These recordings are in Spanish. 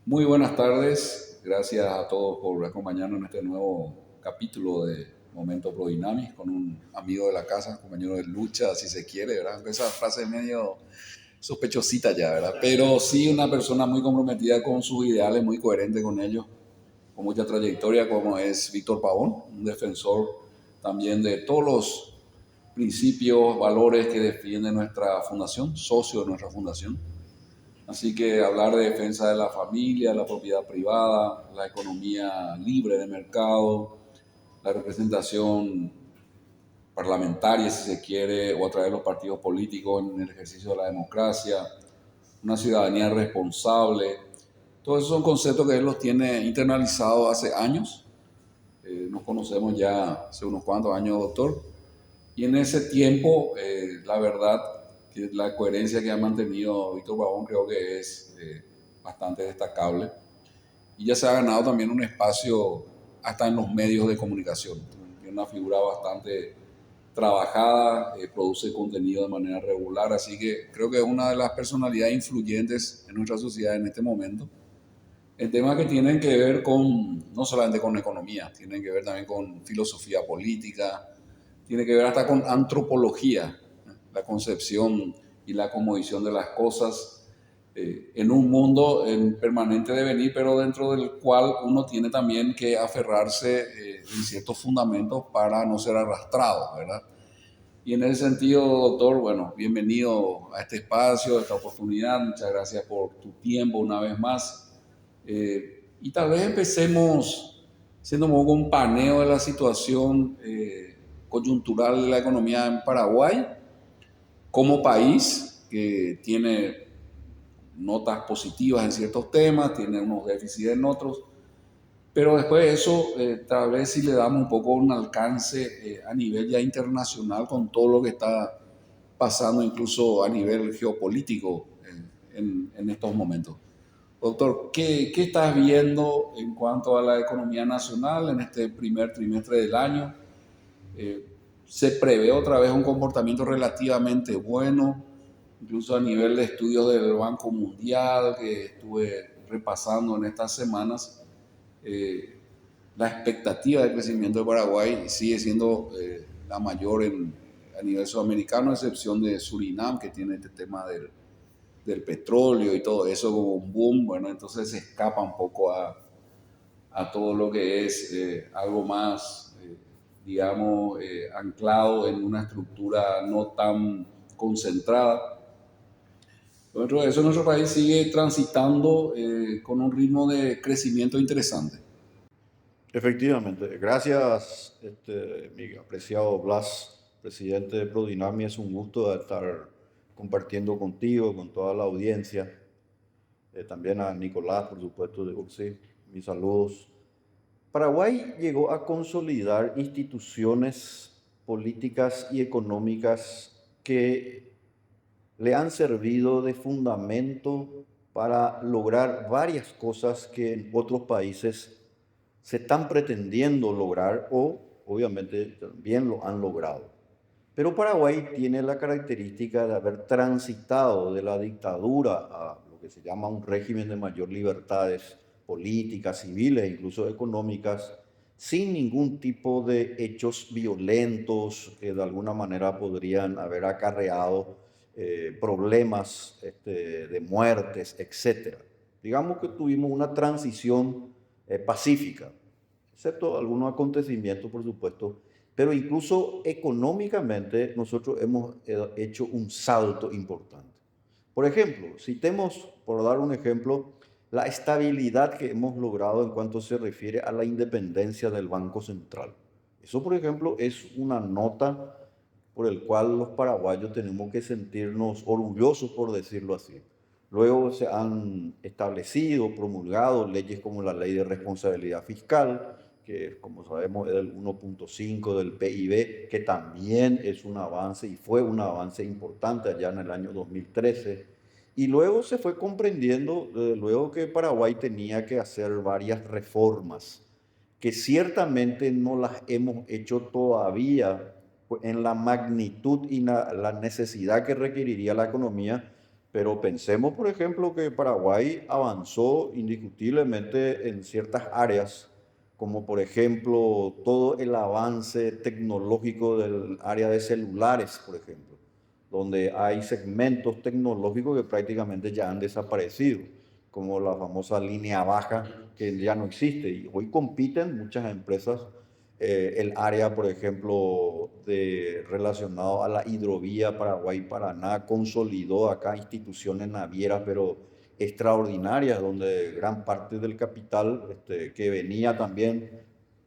Muy buenas tardes, gracias a todos por acompañarnos en este nuevo capítulo de Momento Pro Dynamics con un amigo de la casa, compañero de lucha, si se quiere, ¿verdad? Aunque esa frase es medio sospechosita ya, ¿verdad? Pero sí una persona muy comprometida con sus ideales, muy coherente con ellos, con mucha trayectoria, como es Víctor Pavón, un defensor también de todos los principios, valores que defiende nuestra fundación, socio de nuestra fundación. Así que hablar de defensa de la familia, la propiedad privada, la economía libre de mercado, la representación parlamentaria, si se quiere, o a través de los partidos políticos en el ejercicio de la democracia, una ciudadanía responsable. Todos esos son conceptos que él los tiene internalizados hace años. Nos conocemos ya hace unos cuantos años, doctor. Y en ese tiempo, la verdad, que la coherencia que ha mantenido Víctor Pavón creo que es bastante destacable. Y ya se ha ganado también un espacio hasta en los medios de comunicación. Tiene una figura bastante trabajada, produce contenido de manera regular, así que creo que es una de las personalidades influyentes en nuestra sociedad en este momento. En temas que tienen que ver con, no solamente con economía, tienen que ver también con filosofía política, tiene que ver hasta con antropología, la concepción y la cosmovisión de las cosas en un mundo en permanente devenir, pero dentro del cual uno tiene también que aferrarse en ciertos fundamentos para no ser arrastrado, ¿verdad? Y en ese sentido, doctor, bueno, bienvenido a este espacio, a esta oportunidad. Muchas gracias por tu tiempo una vez más. Y tal vez empecemos siendo un poco un paneo de la situación coyuntural de la economía en Paraguay como país que tiene notas positivas en ciertos temas, tiene unos déficits en otros, pero después de eso, tal vez si le damos un poco un alcance a nivel ya internacional con todo lo que está pasando incluso a nivel geopolítico en estos momentos. Doctor, ¿qué estás viendo en cuanto a la economía nacional en este primer trimestre del año? Eh, ¿Se prevé otra vez un comportamiento relativamente bueno? Incluso a nivel de estudios del Banco Mundial que estuve repasando en estas semanas, eh, la expectativa de crecimiento de Paraguay sigue siendo la mayor a nivel sudamericano, a excepción de Surinam, que tiene este tema del petróleo y todo eso como un boom. Bueno, entonces se escapa un poco a todo lo que es algo más, digamos, anclado en una estructura no tan concentrada. Dentro de eso, nuestro país sigue transitando con un ritmo de crecimiento interesante. Efectivamente, gracias, mi apreciado Blas, presidente de Prodinami. Es un gusto estar compartiendo contigo, con toda la audiencia. También a Nicolás, por supuesto, de UCSI. Mis saludos. Paraguay llegó a consolidar instituciones políticas y económicas que le han servido de fundamento para lograr varias cosas que en otros países se están pretendiendo lograr o obviamente también lo han logrado. Pero Paraguay tiene la característica de haber transitado de la dictadura a lo que se llama un régimen de mayor libertades políticas, civiles e incluso económicas, sin ningún tipo de hechos violentos que de alguna manera podrían haber acarreado problemas de muertes, etcétera. Digamos que tuvimos una transición pacífica, excepto algunos acontecimientos, por supuesto, pero incluso económicamente nosotros hemos hecho un salto importante. Por ejemplo, citemos, por dar un ejemplo, la estabilidad que hemos logrado en cuanto se refiere a la independencia del Banco Central. Eso, por ejemplo, es una nota por el cual los paraguayos tenemos que sentirnos orgullosos, por decirlo así. Luego se han establecido, promulgado leyes como la ley de responsabilidad fiscal, que como sabemos es el 1.5 del PIB, que también es un avance y fue un avance importante allá en el año 2013. Y luego se fue comprendiendo, luego que Paraguay tenía que hacer varias reformas, que ciertamente no las hemos hecho todavía en la magnitud y la necesidad que requeriría la economía, Pero pensemos, por ejemplo, que Paraguay avanzó indiscutiblemente en ciertas áreas, como por ejemplo todo el avance tecnológico del área de celulares, por ejemplo, donde hay segmentos tecnológicos que prácticamente ya han desaparecido, como la famosa línea baja, que ya no existe. Y hoy compiten muchas empresas el área, por ejemplo, relacionado a la hidrovía Paraguay-Paraná, consolidó acá instituciones navieras, pero extraordinarias, donde gran parte del capital que venía también,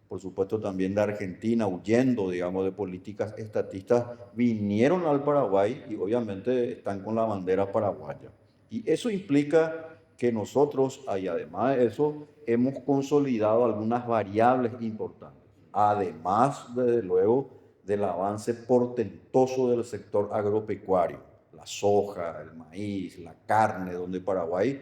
por supuesto también de Argentina, huyendo, digamos, de políticas estatistas, vinieron al Paraguay y obviamente están con la bandera paraguaya. Y eso implica que nosotros, y además de eso, hemos consolidado algunas variables importantes. Además, desde luego, del avance portentoso del sector agropecuario, la soja, el maíz, la carne, donde Paraguay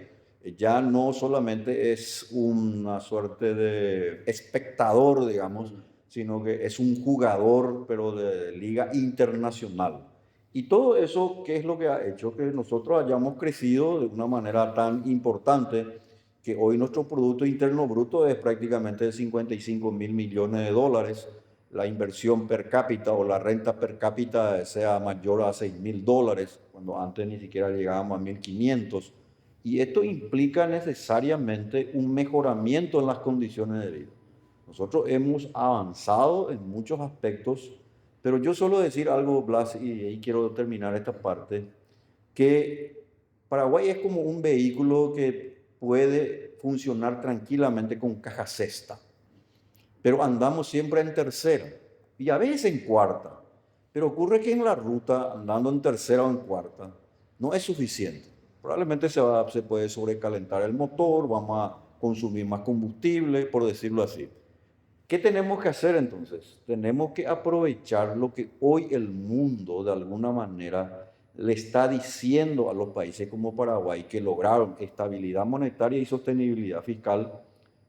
ya no solamente es una suerte de espectador, digamos, sino que es un jugador, pero de liga internacional. Y todo eso, ¿qué es lo que ha hecho que nosotros hayamos crecido de una manera tan importante? Que hoy nuestro Producto Interno Bruto es prácticamente de 55.000 millones de dólares, la inversión per cápita o la renta per cápita sea mayor a 6.000 dólares, cuando antes ni siquiera llegábamos a 1.500. Y esto implica necesariamente un mejoramiento en las condiciones de vida. Nosotros hemos avanzado en muchos aspectos, pero yo suelo decir algo, Blas, y ahí quiero terminar esta parte, que Paraguay es como un vehículo que puede funcionar tranquilamente con caja sexta, pero andamos siempre en tercera y a veces en cuarta. Pero ocurre que en la ruta, andando en tercera o en cuarta, no es suficiente. Probablemente se puede sobrecalentar el motor, vamos a consumir más combustible, por decirlo así. ¿Qué tenemos que hacer entonces? Tenemos que aprovechar lo que hoy el mundo de alguna manera le está diciendo a los países como Paraguay, que lograron estabilidad monetaria y sostenibilidad fiscal,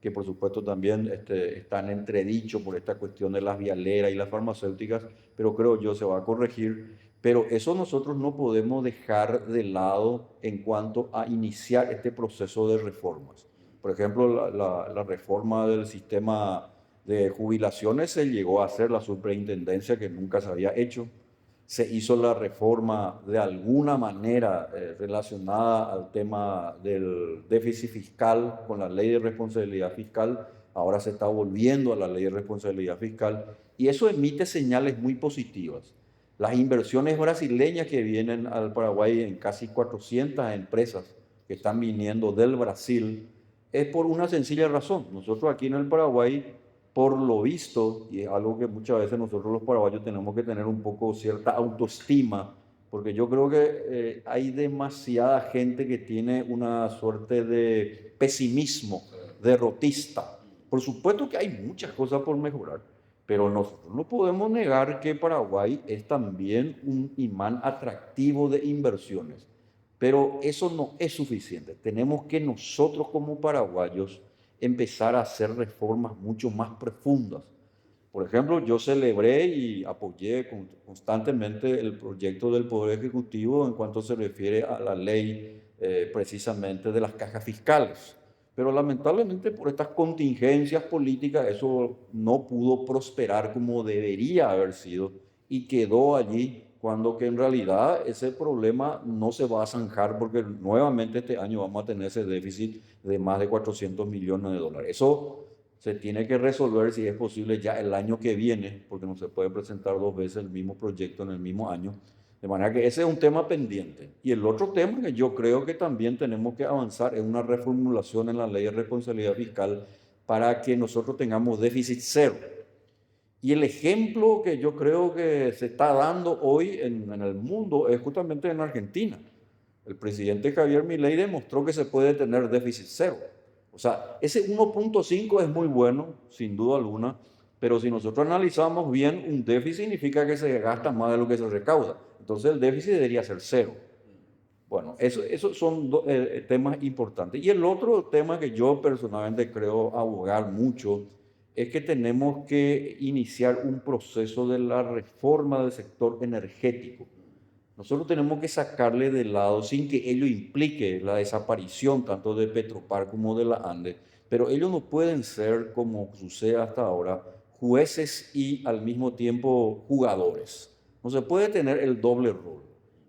que por supuesto también están en entredicho por esta cuestión de las vialeras y las farmacéuticas, pero creo yo se va a corregir. Pero eso nosotros no podemos dejar de lado en cuanto a iniciar este proceso de reformas. Por ejemplo, la reforma del sistema de jubilaciones se llegó a hacer la superintendencia que nunca se había hecho. Se hizo la reforma de alguna manera relacionada al tema del déficit fiscal con la ley de responsabilidad fiscal. Ahora se está volviendo a la ley de responsabilidad fiscal y eso emite señales muy positivas. Las inversiones brasileñas que vienen al Paraguay en casi 400 empresas que están viniendo del Brasil es por una sencilla razón. Nosotros aquí en el Paraguay, por lo visto, y es algo que muchas veces nosotros los paraguayos tenemos que tener un poco cierta autoestima, porque yo creo que hay demasiada gente que tiene una suerte de pesimismo derrotista. Por supuesto que hay muchas cosas por mejorar, pero nosotros no podemos negar que Paraguay es también un imán atractivo de inversiones. Pero eso no es suficiente. Tenemos que nosotros como paraguayos empezar a hacer reformas mucho más profundas. Por ejemplo, yo celebré y apoyé constantemente el proyecto del Poder Ejecutivo en cuanto se refiere a la ley precisamente de las cajas fiscales. Pero lamentablemente por estas contingencias políticas eso no pudo prosperar como debería haber sido y quedó allí cuando que en realidad ese problema no se va a zanjar porque nuevamente este año vamos a tener ese déficit de más de 400 millones de dólares. Eso se tiene que resolver si es posible ya el año que viene, porque no se puede presentar dos veces el mismo proyecto en el mismo año. De manera que ese es un tema pendiente. Y el otro tema que yo creo que también tenemos que avanzar es una reformulación en la ley de responsabilidad fiscal para que nosotros tengamos déficit cero. Y el ejemplo que yo creo que se está dando hoy en el mundo es justamente en Argentina. El presidente Javier Milei demostró que se puede tener déficit cero. O sea, ese 1.5 es muy bueno, sin duda alguna, pero si nosotros analizamos bien, un déficit significa que se gasta más de lo que se recauda. Entonces el déficit debería ser cero. Bueno, esos son temas importantes. Y el otro tema que yo personalmente creo abogar mucho es que tenemos que iniciar un proceso de la reforma del sector energético. Nosotros tenemos que sacarle de lado, sin que ello implique la desaparición tanto de Petropar como de la ANDE, pero ellos no pueden ser, como sucede hasta ahora, jueces y al mismo tiempo jugadores. No se puede tener el doble rol.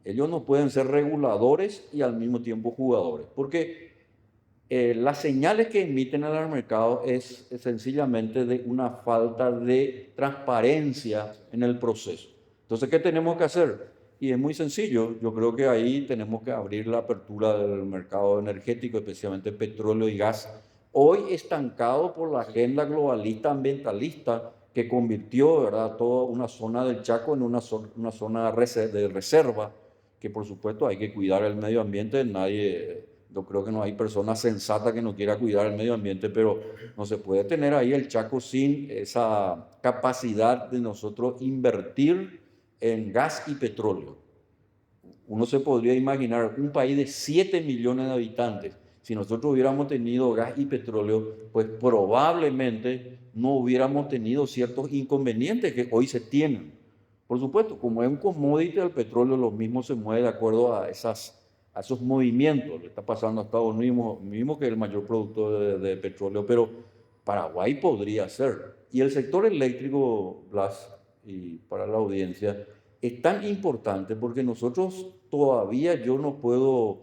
Ellos no pueden ser reguladores y al mismo tiempo jugadores, porque las señales que emiten al mercado es sencillamente de una falta de transparencia en el proceso. Entonces, ¿qué tenemos que hacer? Y es muy sencillo, yo creo que ahí tenemos que abrir la apertura del mercado energético, especialmente petróleo y gas, hoy estancado por la agenda globalista ambientalista que convirtió, ¿verdad?, toda una zona del Chaco en una zona de reserva, que por supuesto hay que cuidar el medio ambiente, yo creo que no hay persona sensata que no quiera cuidar el medio ambiente, pero no se puede tener ahí el Chaco sin esa capacidad de nosotros invertir en gas y petróleo. Uno se podría imaginar un país de 7 millones de habitantes. Si nosotros hubiéramos tenido gas y petróleo, pues probablemente no hubiéramos tenido ciertos inconvenientes que hoy se tienen. Por supuesto, como es un commodity, el petróleo lo mismo se mueve de acuerdo a esos movimientos. Le está pasando a Estados Unidos, mismo que es el mayor productor de petróleo, pero Paraguay podría ser. Y el sector eléctrico, Blas, y para la audiencia, es tan importante porque nosotros todavía yo no puedo,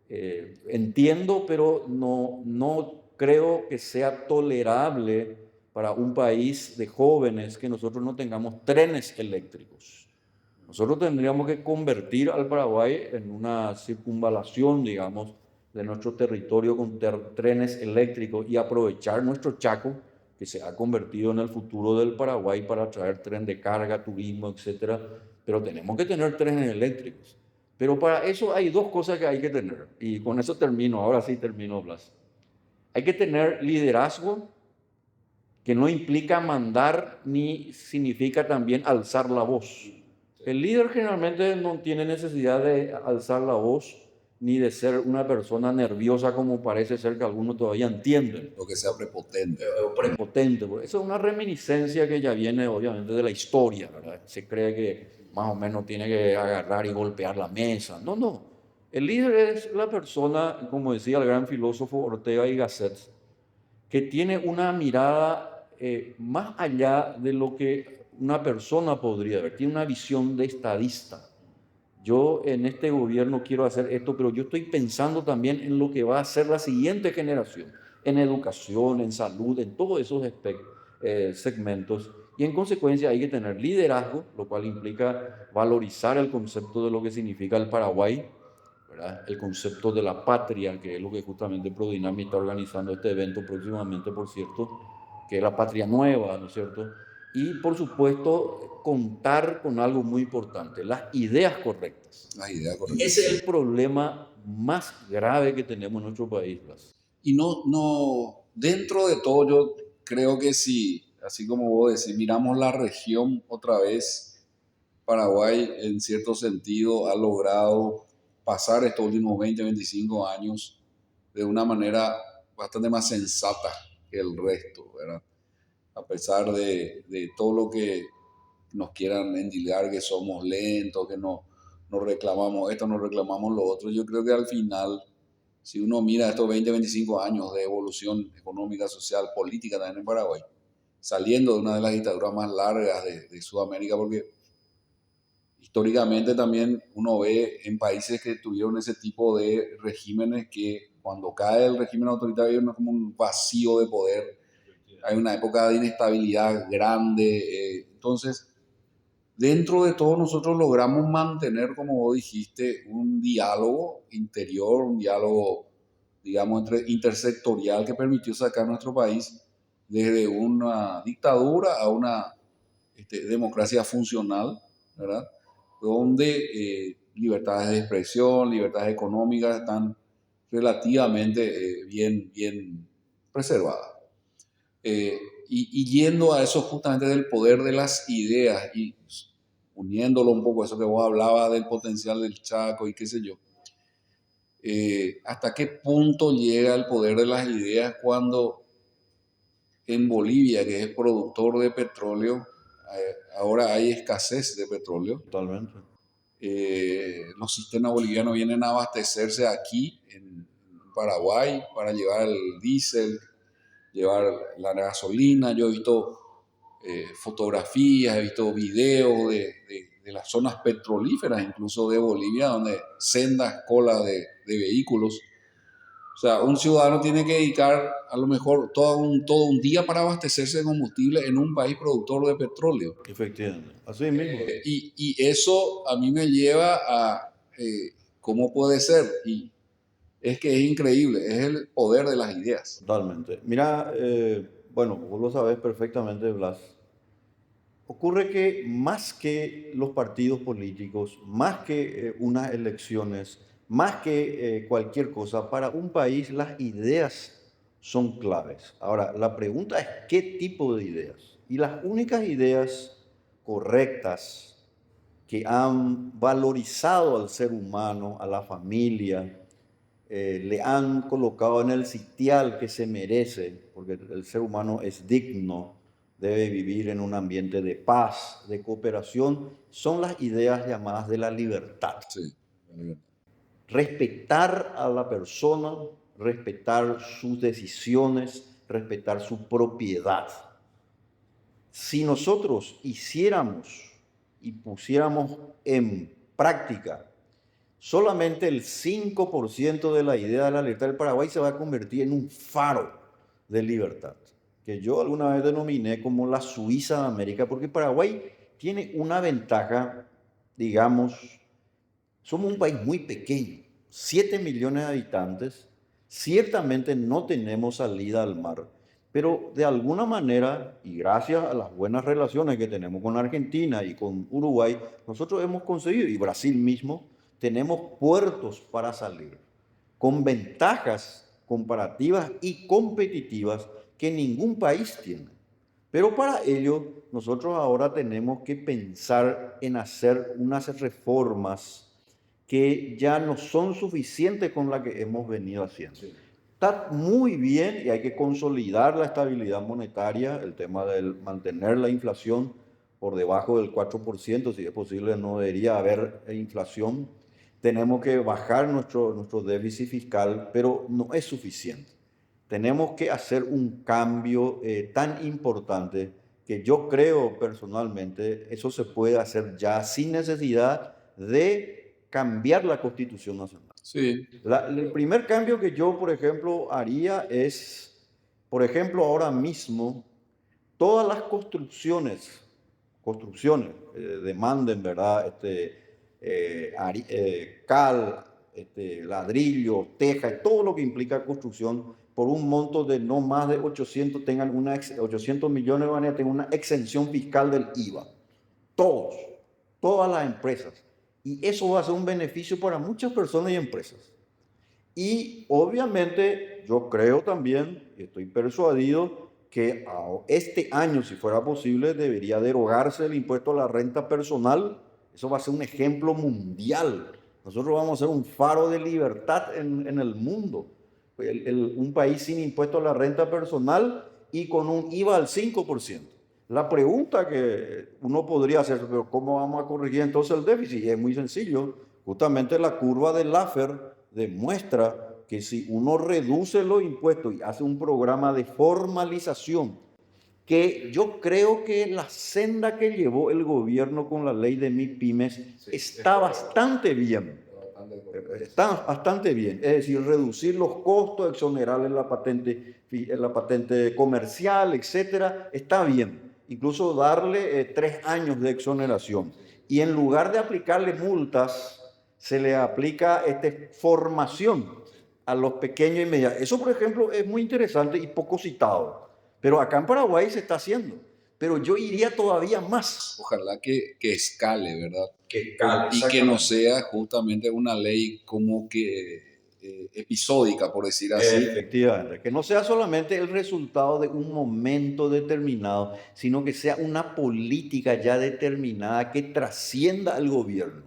entiendo, pero no creo que sea tolerable para un país de jóvenes que nosotros no tengamos trenes eléctricos. Nosotros tendríamos que convertir al Paraguay en una circunvalación, digamos, de nuestro territorio con trenes eléctricos y aprovechar nuestro Chaco, que se ha convertido en el futuro del Paraguay para traer tren de carga, turismo, etcétera. Pero tenemos que tener trenes eléctricos. Pero para eso hay dos cosas que hay que tener. Y con eso termino, ahora sí termino, Blas. Hay que tener liderazgo, que no implica mandar ni significa también alzar la voz. El líder generalmente no tiene necesidad de alzar la voz ni de ser una persona nerviosa como parece ser que algunos todavía entienden. Lo que sea prepotente. Prepotente. Eso es una reminiscencia que ya viene obviamente de la historia, ¿verdad? Se cree que más o menos tiene que agarrar y golpear la mesa. No, no. El líder es la persona, como decía el gran filósofo Ortega y Gasset, que tiene una mirada más allá de lo que una persona podría ver, tiene una visión de estadista. Yo en este gobierno quiero hacer esto, pero yo estoy pensando también en lo que va a hacer la siguiente generación, en educación, en salud, en todos esos segmentos. Y en consecuencia hay que tener liderazgo, lo cual implica valorizar el concepto de lo que significa el Paraguay, ¿verdad? El concepto de la patria, que es lo que justamente Prodinami está organizando este evento próximamente, por cierto, que es la patria nueva, ¿no es cierto? Y por supuesto, contar con algo muy importante, las ideas correctas. Las ideas correctas. Ese es el problema más grave que tenemos en nuestro país, Blas. Y no, dentro de todo yo creo que si, así como vos decís, miramos la región otra vez, Paraguay en cierto sentido ha logrado pasar estos últimos 20, 25 años de una manera bastante más sensata que el resto, ¿verdad? A pesar de todo lo que nos quieran endilgar, que somos lentos, que no reclamamos esto, no reclamamos lo otro, yo creo que al final, si uno mira estos 20, 25 años de evolución económica, social, política también en Paraguay, saliendo de una de las dictaduras más largas de Sudamérica, porque históricamente también uno ve en países que tuvieron ese tipo de regímenes que cuando cae el régimen autoritario hay como un vacío de poder, hay una época de inestabilidad grande, entonces dentro de todo nosotros logramos mantener, como vos dijiste, un diálogo interior, un diálogo, digamos, intersectorial que permitió sacar a nuestro país desde una dictadura a una democracia funcional, ¿verdad? Donde libertades de expresión, libertades económicas están relativamente bien preservadas. Eh, y yendo a eso justamente del poder de las ideas y uniéndolo un poco a eso que vos hablabas del potencial del Chaco y qué sé yo, ¿hasta qué punto llega el poder de las ideas cuando en Bolivia, que es productor de petróleo, ahora hay escasez de petróleo? Totalmente. Los sistemas bolivianos vienen a abastecerse aquí en Paraguay para llevar el diésel, llevar la gasolina. Yo he visto fotografías, he visto videos de las zonas petrolíferas, incluso de Bolivia, donde sendas colas de vehículos. O sea, un ciudadano tiene que dedicar a lo mejor todo un día para abastecerse de combustible en un país productor de petróleo. Efectivamente. Así mismo. Y eso a mí me lleva a cómo puede ser. Y es que es increíble, es el poder de las ideas. Totalmente. Mira, bueno, vos lo sabés perfectamente, Blas. Ocurre que más que los partidos políticos, más que unas elecciones, más que cualquier cosa, para un país las ideas son claves. Ahora, la pregunta es qué tipo de ideas. Y las únicas ideas correctas que han valorizado al ser humano, a la familia, le han colocado en el sitial que se merece, porque el ser humano es digno, debe vivir en un ambiente de paz, de cooperación, son las ideas llamadas de la libertad. Sí. Respetar a la persona, respetar sus decisiones, respetar su propiedad. Si nosotros hiciéramos y pusiéramos en práctica solamente el 5% de la idea de la libertad del Paraguay, se va a convertir en un faro de libertad, que yo alguna vez denominé como la Suiza de América, porque Paraguay tiene una ventaja, digamos, somos un país muy pequeño, 7 millones de habitantes, ciertamente no tenemos salida al mar, pero de alguna manera, y gracias a las buenas relaciones que tenemos con Argentina y con Uruguay, nosotros hemos conseguido, y Brasil mismo, tenemos puertos para salir, con ventajas comparativas y competitivas que ningún país tiene. Pero para ello, nosotros ahora tenemos que pensar en hacer unas reformas que ya no son suficientes con la que hemos venido haciendo. Sí. Está muy bien y hay que consolidar la estabilidad monetaria, el tema de mantener la inflación por debajo del 4%, si es posible no debería haber inflación. Tenemos que bajar nuestro déficit fiscal, pero no es suficiente. Tenemos que hacer un cambio tan importante que yo creo personalmente eso se puede hacer ya sin necesidad de cambiar la Constitución Nacional. Sí. El primer cambio que yo, por ejemplo, haría es, por ejemplo, ahora mismo, todas las construcciones demanden, ¿verdad? Cal, ladrillo, teja, todo lo que implica construcción, por un monto de no más de 800, 800 millones de dólares, tengan una exención fiscal del IVA. Todos, todas las empresas. Y eso va a ser un beneficio para muchas personas y empresas. Y obviamente yo creo también, y estoy persuadido, que este año, si fuera posible, debería derogarse el impuesto a la renta personal. Eso va a ser un ejemplo mundial. Nosotros vamos a ser un faro de libertad en el mundo. Un país sin impuesto a la renta personal y con un IVA al 5%. La pregunta que uno podría hacer, pero ¿cómo vamos a corregir entonces el déficit? Y es muy sencillo. Justamente la curva de Laffer demuestra que si uno reduce los impuestos y hace un programa de formalización, que yo creo que la senda que llevó el gobierno con la ley de MIPYMES está bastante bien. Está bastante bien. Es decir, reducir los costos, exonerarles la patente comercial, etcétera, está bien. Incluso darle 3 años de exoneración. Y en lugar de aplicarle multas, se le aplica formación a los pequeños y medianos. Eso, por ejemplo, es muy interesante y poco citado. Pero acá en Paraguay se está haciendo. Pero yo iría todavía más. Ojalá que escale, ¿verdad? Que Y que no sea justamente una ley como que episódica, por decir así. Efectivamente, que no sea solamente el resultado de un momento determinado, sino que sea una política ya determinada que trascienda al gobierno.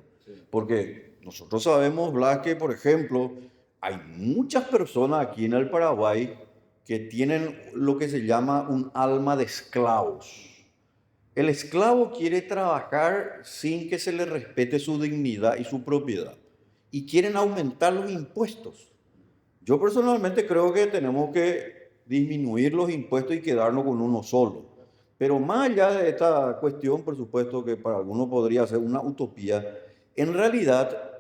Porque nosotros sabemos, Blas, que por ejemplo, hay muchas personas aquí en el Paraguay que tienen lo que se llama un alma de esclavos. El esclavo quiere trabajar sin que se le respete su dignidad y su propiedad. Y quieren aumentar los impuestos. Yo personalmente creo que tenemos que disminuir los impuestos y quedarnos con uno solo. Pero más allá de esta cuestión, por supuesto que para algunos podría ser una utopía, en realidad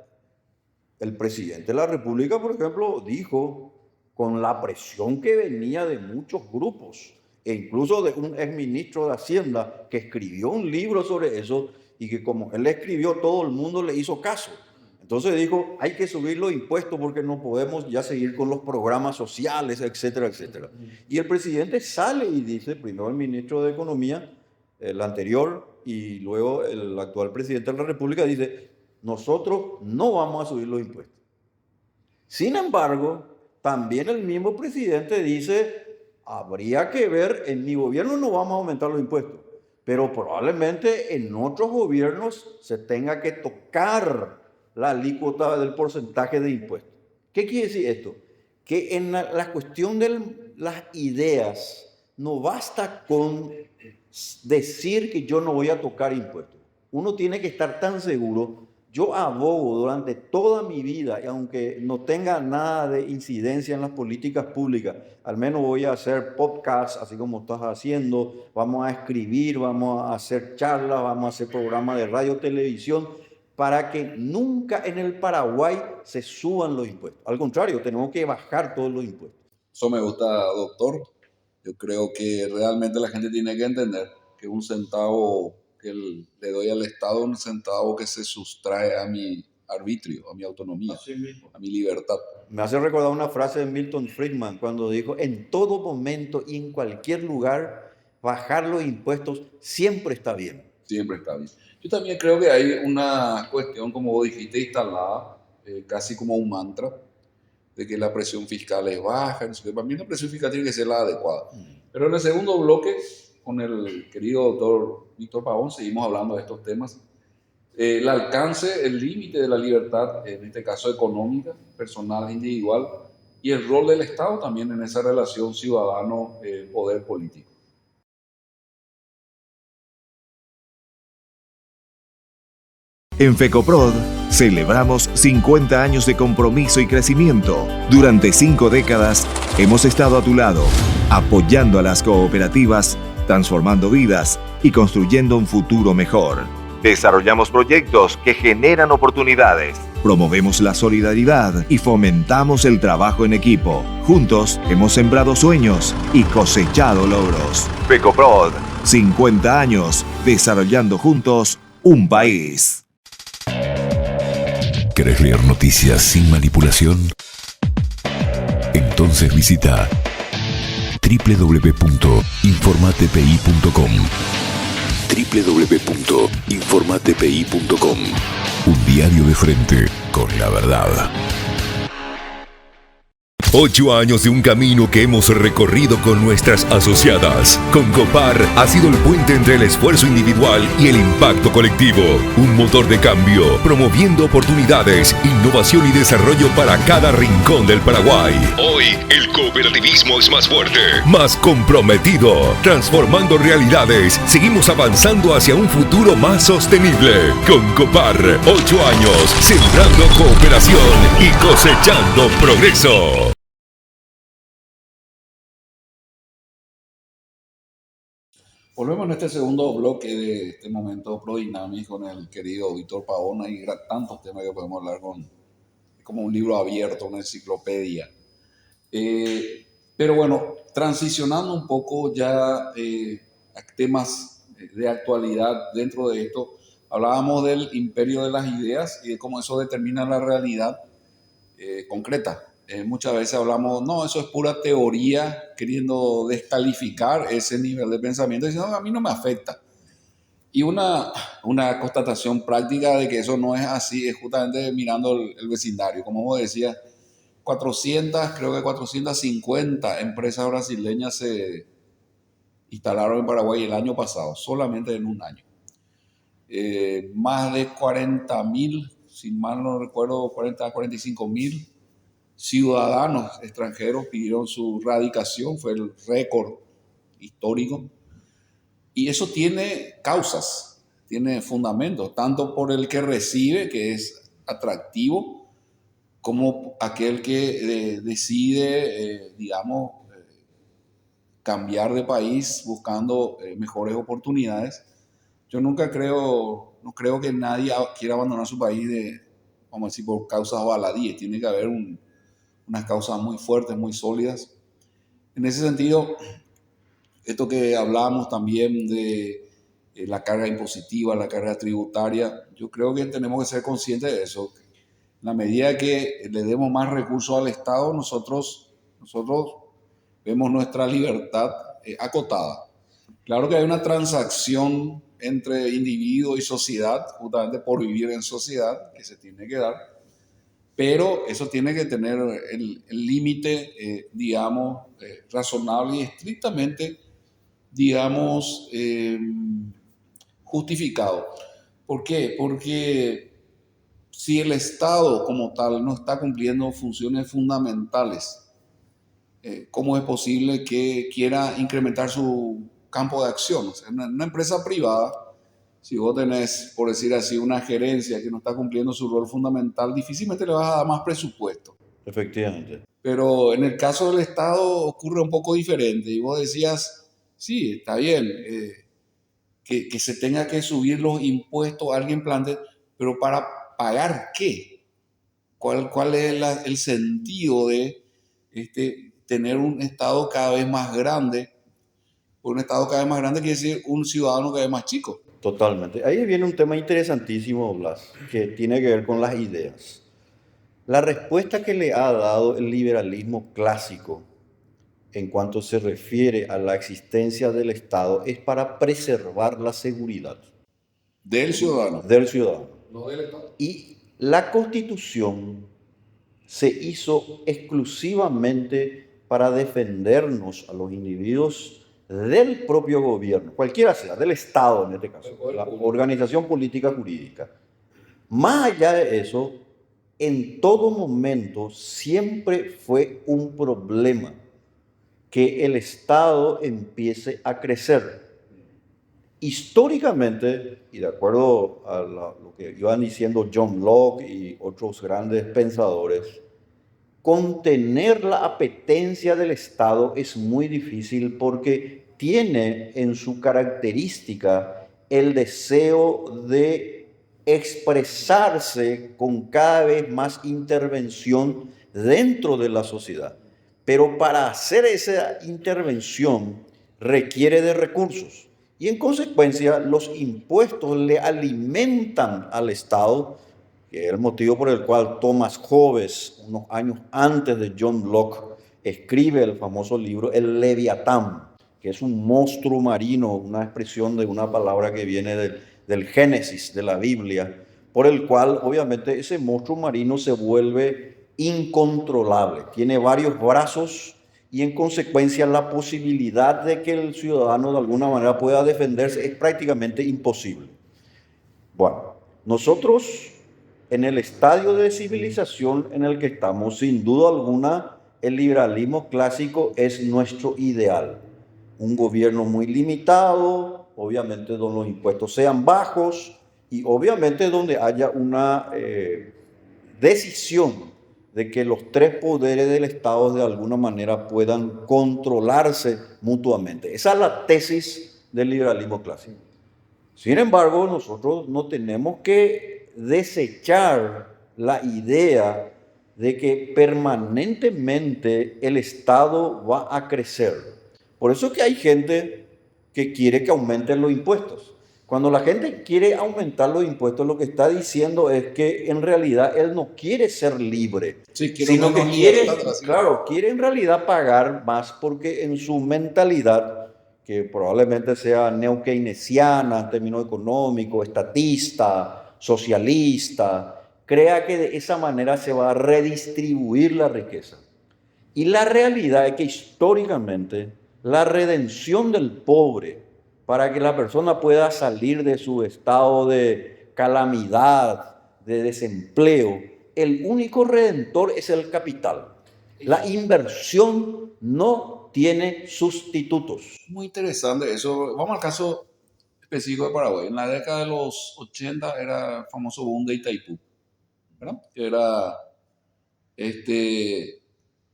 el presidente de la República, por ejemplo, dijo, con la presión que venía de muchos grupos, e incluso de un exministro de Hacienda que escribió un libro sobre eso y que como él escribió, todo el mundo le hizo caso. Entonces dijo, hay que subir los impuestos porque no podemos ya seguir con los programas sociales, etcétera, etcétera. Y el presidente sale y dice, primero el ministro de Economía, el anterior, y luego el actual presidente de la República dice, nosotros no vamos a subir los impuestos. Sin embargo, también el mismo presidente dice, habría que ver, en mi gobierno no vamos a aumentar los impuestos, pero probablemente en otros gobiernos se tenga que tocar la alícuota del porcentaje de impuestos. ¿Qué quiere decir esto? Que en la cuestión de las ideas no basta con decir que yo no voy a tocar impuestos. Uno tiene que estar tan seguro. Yo abogo durante toda mi vida, y aunque no tenga nada de incidencia en las políticas públicas, al menos voy a hacer podcasts, así como estás haciendo, vamos a escribir, vamos a hacer charlas, vamos a hacer programas de radio, televisión, para que nunca en el Paraguay se suban los impuestos. Al contrario, tenemos que bajar todos los impuestos. Eso me gusta, doctor. Yo creo que realmente la gente tiene que entender que un centavo que le doy al Estado es un centavo que se sustrae a mi arbitrio, a mi autonomía, a mi libertad. Me hace recordar una frase de Milton Friedman cuando dijo, en todo momento y en cualquier lugar, bajar los impuestos siempre está bien. Siempre está bien. Yo también creo que hay una cuestión, como vos dijiste, instalada, casi como un mantra, de que la presión fiscal es baja. No sé qué. Para mí la presión fiscal tiene que ser la adecuada. Pero en el segundo bloque, con el querido doctor Víctor Pavón, seguimos hablando de estos temas. El alcance, el límite de la libertad, en este caso económica, personal, individual, y el rol del Estado también en esa relación ciudadano-poder político. En FECOPROD celebramos 50 años de compromiso y crecimiento. Durante 5 décadas hemos estado a tu lado, apoyando a las cooperativas, transformando vidas y construyendo un futuro mejor. Desarrollamos proyectos que generan oportunidades. Promovemos la solidaridad y fomentamos el trabajo en equipo. Juntos hemos sembrado sueños y cosechado logros. FECOPROD, 50 años desarrollando juntos un país. ¿Querés leer noticias sin manipulación? Entonces visita www.informatpi.com www.informatpi.com. Un diario de frente con la verdad. 8 años de un camino que hemos recorrido con nuestras asociadas. Concopar ha sido el puente entre el esfuerzo individual y el impacto colectivo. Un motor de cambio, promoviendo oportunidades, innovación y desarrollo para cada rincón del Paraguay. Hoy, el cooperativismo es más fuerte, más comprometido, transformando realidades. Seguimos avanzando hacia un futuro más sostenible. Concopar, 8 años, sembrando cooperación y cosechando progreso. Volvemos en este segundo bloque de este momento Prodynamics con el querido Víctor Pavón. Hay tantos temas que podemos hablar como un libro abierto, una enciclopedia. Pero bueno, transicionando un poco ya a temas de actualidad dentro de esto, hablábamos del imperio de las ideas y de cómo eso determina la realidad concreta. Muchas veces hablamos, no, eso es pura teoría, queriendo descalificar ese nivel de pensamiento, diciendo, no, a mí no me afecta. Y una constatación práctica de que eso no es así es justamente mirando el vecindario. Como vos decías, 400, creo que 450 empresas brasileñas se instalaron en Paraguay el año pasado, solamente en un año. Más de 40.000, si mal no recuerdo, 40 a 45.000 ciudadanos extranjeros pidieron su radicación, fue el récord histórico. Y eso tiene causas, tiene fundamentos, tanto por el que recibe, que es atractivo, como aquel que decide, digamos, cambiar de país buscando mejores oportunidades. Yo no creo que nadie quiera abandonar su país vamos a decir, por causas baladíes. Tiene que haber unas causas muy fuertes, muy sólidas. En ese sentido, esto que hablábamos también de la carga impositiva, la carga tributaria, yo creo que tenemos que ser conscientes de eso. En la medida que le demos más recursos al Estado, nosotros vemos nuestra libertad acotada. Claro que hay una transacción entre individuo y sociedad, justamente por vivir en sociedad, que se tiene que dar, pero eso tiene que tener el límite, digamos, razonable y estrictamente, digamos, justificado. ¿Por qué? Porque si el Estado como tal no está cumpliendo funciones fundamentales, ¿cómo es posible que quiera incrementar su campo de acción? O sea, una empresa privada, si vos tenés, por decir así, una gerencia que no está cumpliendo su rol fundamental, difícilmente le vas a dar más presupuesto. Efectivamente. Pero en el caso del Estado ocurre un poco diferente. Y vos decías, sí, está bien, que se tenga que subir los impuestos, alguien plantea, pero ¿para pagar qué? ¿Cuál es el sentido de tener un Estado cada vez más grande? Un Estado cada vez más grande quiere decir un ciudadano cada vez más chico. Totalmente. Ahí viene un tema interesantísimo, Blas, que tiene que ver con las ideas. La respuesta que le ha dado el liberalismo clásico en cuanto se refiere a la existencia del Estado es para preservar la seguridad Del ciudadano. del ciudadano. No del Estado. Y la Constitución se hizo exclusivamente para defendernos a los individuos del propio gobierno, cualquiera sea, del Estado en este caso, la organización política jurídica. Más allá de eso, en todo momento siempre fue un problema que el Estado empiece a crecer. Históricamente, y de acuerdo a lo que iban diciendo John Locke y otros grandes pensadores, contener la apetencia del Estado es muy difícil porque tiene en su característica el deseo de expresarse con cada vez más intervención dentro de la sociedad. Pero para hacer esa intervención requiere de recursos y en consecuencia los impuestos le alimentan al Estado, que es el motivo por el cual Thomas Hobbes, unos años antes de John Locke, escribe el famoso libro El Leviatán, que es un monstruo marino, una expresión de una palabra que viene del Génesis de la Biblia, por el cual obviamente ese monstruo marino se vuelve incontrolable, tiene varios brazos y en consecuencia la posibilidad de que el ciudadano de alguna manera pueda defenderse es prácticamente imposible. Bueno, nosotros en el estadio de civilización en el que estamos, sin duda alguna, el liberalismo clásico es nuestro ideal. Un gobierno muy limitado, obviamente donde los impuestos sean bajos y obviamente donde haya una decisión de que los tres poderes del Estado de alguna manera puedan controlarse mutuamente. Esa es la tesis del liberalismo clásico. Sin embargo, nosotros no tenemos que desechar la idea de que permanentemente el Estado va a crecer. Por eso que hay gente que quiere que aumenten los impuestos. Cuando la gente quiere aumentar los impuestos, lo que está diciendo es que en realidad él no quiere ser libre, sino que quiere en realidad pagar más porque en su mentalidad, que probablemente sea neo-keynesiana en términos económicos, estatista, socialista, crea que de esa manera se va a redistribuir la riqueza. Y la realidad es que históricamente la redención del pobre para que la persona pueda salir de su estado de calamidad, de desempleo, el único redentor es el capital. La inversión no tiene sustitutos. Muy interesante eso. Vamos al caso específico de Paraguay. En la década de los 80 era el famoso boom de Itaipú, ¿verdad? Que era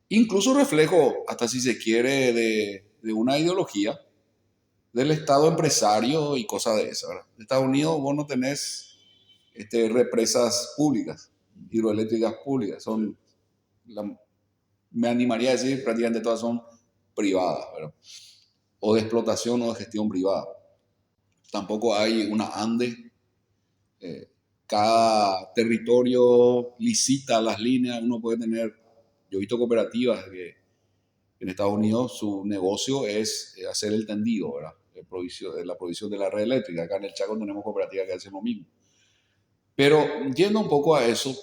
incluso reflejo, hasta si se quiere, de una ideología del Estado empresario y cosas de esas, ¿verdad? En Estados Unidos vos no tenés represas públicas, hidroeléctricas públicas, me animaría a decir prácticamente todas son privadas, ¿verdad? O de explotación o de gestión privada. Tampoco hay una ANDE. Cada territorio licita las líneas. Uno puede tener, yo he visto cooperativas que en Estados Unidos su negocio es hacer el tendido, ¿verdad? La provisión de la red eléctrica. Acá en el Chaco tenemos cooperativas que hacen lo mismo. Pero yendo un poco a eso,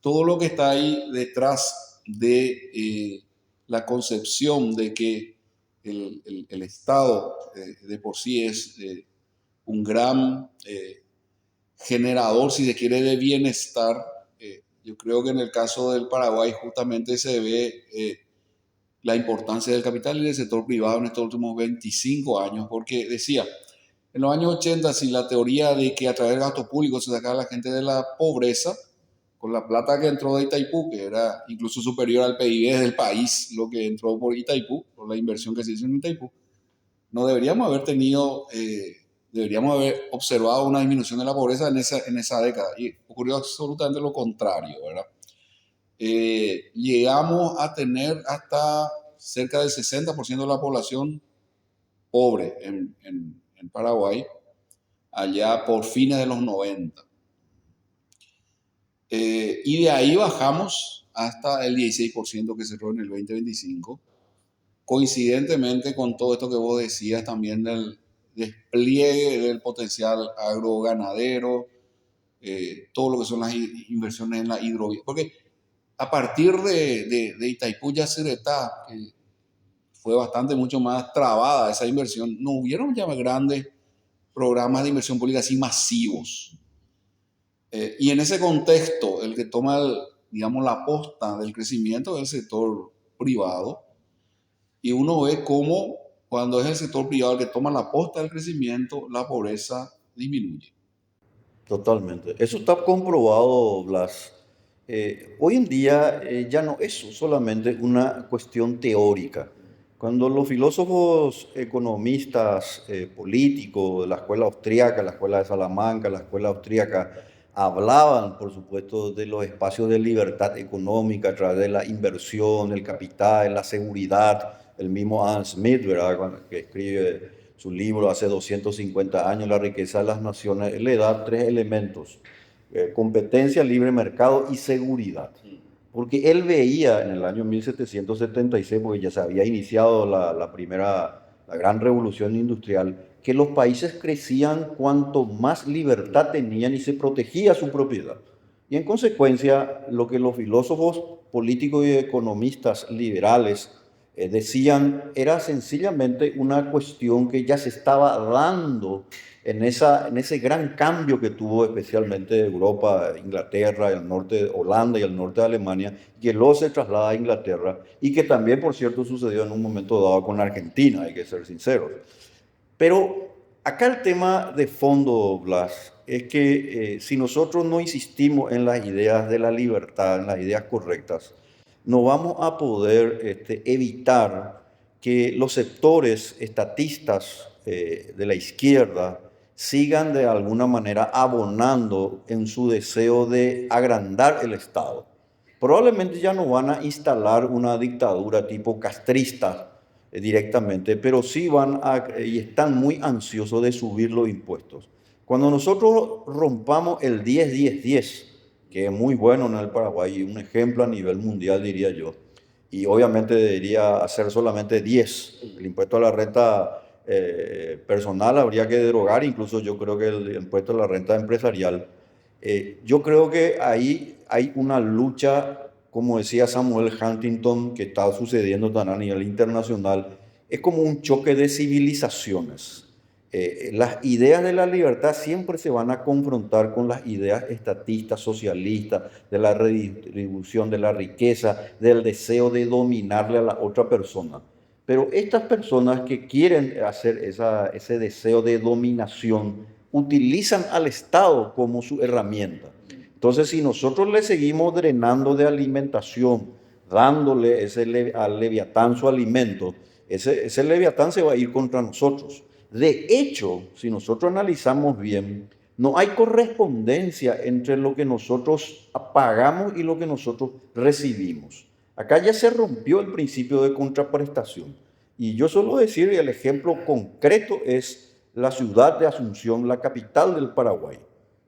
todo lo que está ahí detrás de la concepción de que el Estado de por sí es un gran generador, si se quiere, de bienestar. Yo creo que en el caso del Paraguay justamente se ve la importancia del capital y del sector privado en estos últimos 25 años, porque decía, en los años 80, si la teoría de que a través del gasto público se sacaba a la gente de la pobreza, con la plata que entró de Itaipú, que era incluso superior al PIB del país, lo que entró por Itaipú, por la inversión que se hizo en Itaipú, no deberíamos haber tenido, deberíamos haber observado una disminución de la pobreza en esa década. Y ocurrió absolutamente lo contrario, ¿verdad? Llegamos a tener hasta cerca del 60% de la población pobre en Paraguay, allá por fines de los 90. Y de ahí bajamos hasta el 16% que cerró en el 2025, coincidentemente con todo esto que vos decías también del despliegue del potencial agroganadero, todo lo que son las inversiones en la hidrovía. Porque a partir de Itaipú Yacyretá, que fue mucho más trabada esa inversión, no hubieron ya grandes programas de inversión pública así masivos. Y en ese contexto, el que toma, digamos, la posta del crecimiento del sector privado, y uno ve cómo cuando es el sector privado el que toma la posta del crecimiento, la pobreza disminuye. Totalmente. Eso está comprobado, Blas. Hoy en día ya no es solamente una cuestión teórica. Cuando los filósofos economistas políticos de la escuela austríaca, la escuela de Salamanca, la escuela austríaca, hablaban, por supuesto, de los espacios de libertad económica a través de la inversión, el capital, la seguridad. El mismo Adam Smith, ¿verdad?, que escribe su libro hace 250 años, La riqueza de las naciones, le da tres elementos: competencia, libre mercado y seguridad. Porque él veía en el año 1776, porque ya se había iniciado la gran revolución industrial, que los países crecían cuanto más libertad tenían y se protegía su propiedad. Y en consecuencia, lo que los filósofos políticos y economistas liberales decían era sencillamente una cuestión que ya se estaba dando en ese gran cambio que tuvo especialmente Europa, Inglaterra, el norte de Holanda y el norte de Alemania, que luego se traslada a Inglaterra y que también, por cierto, sucedió en un momento dado con Argentina, hay que ser sinceros. Pero acá el tema de fondo, Blas, es que si nosotros no insistimos en las ideas de la libertad, en las ideas correctas, no vamos a poder evitar que los sectores estatistas de la izquierda sigan de alguna manera abonando en su deseo de agrandar el Estado. Probablemente ya no van a instalar una dictadura tipo castrista directamente, pero sí y están muy ansiosos de subir los impuestos. Cuando nosotros rompamos el 10-10-10, que es muy bueno en el Paraguay, un ejemplo a nivel mundial, diría yo, y obviamente debería hacer solamente 10. El impuesto a la renta personal habría que derogar, incluso yo creo que el impuesto a la renta empresarial. Yo creo que ahí hay una lucha, como decía Samuel Huntington, que está sucediendo también a nivel internacional. Es como un choque de civilizaciones. Las ideas de la libertad siempre se van a confrontar con las ideas estatistas, socialistas, de la redistribución de la riqueza, del deseo de dominarle a la otra persona. Pero estas personas que quieren hacer ese deseo de dominación utilizan al Estado como su herramienta. Entonces, si nosotros le seguimos drenando de alimentación, dándole al leviatán su alimento, ese leviatán se va a ir contra nosotros. De hecho, si nosotros analizamos bien, no hay correspondencia entre lo que nosotros pagamos y lo que nosotros recibimos. Acá ya se rompió el principio de contraprestación. Y yo suelo decir, y el ejemplo concreto es la ciudad de Asunción, la capital del Paraguay.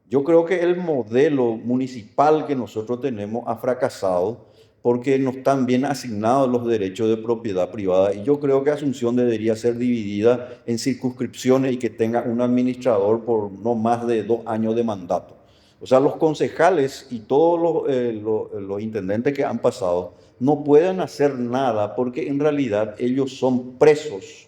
Yo creo que el modelo municipal que nosotros tenemos ha fracasado porque no están bien asignados los derechos de propiedad privada. Y yo creo que Asunción debería ser dividida en circunscripciones y que tenga un administrador por no más de 2 años de mandato. O sea, los concejales y todos los intendentes que han pasado no pueden hacer nada porque en realidad ellos son presos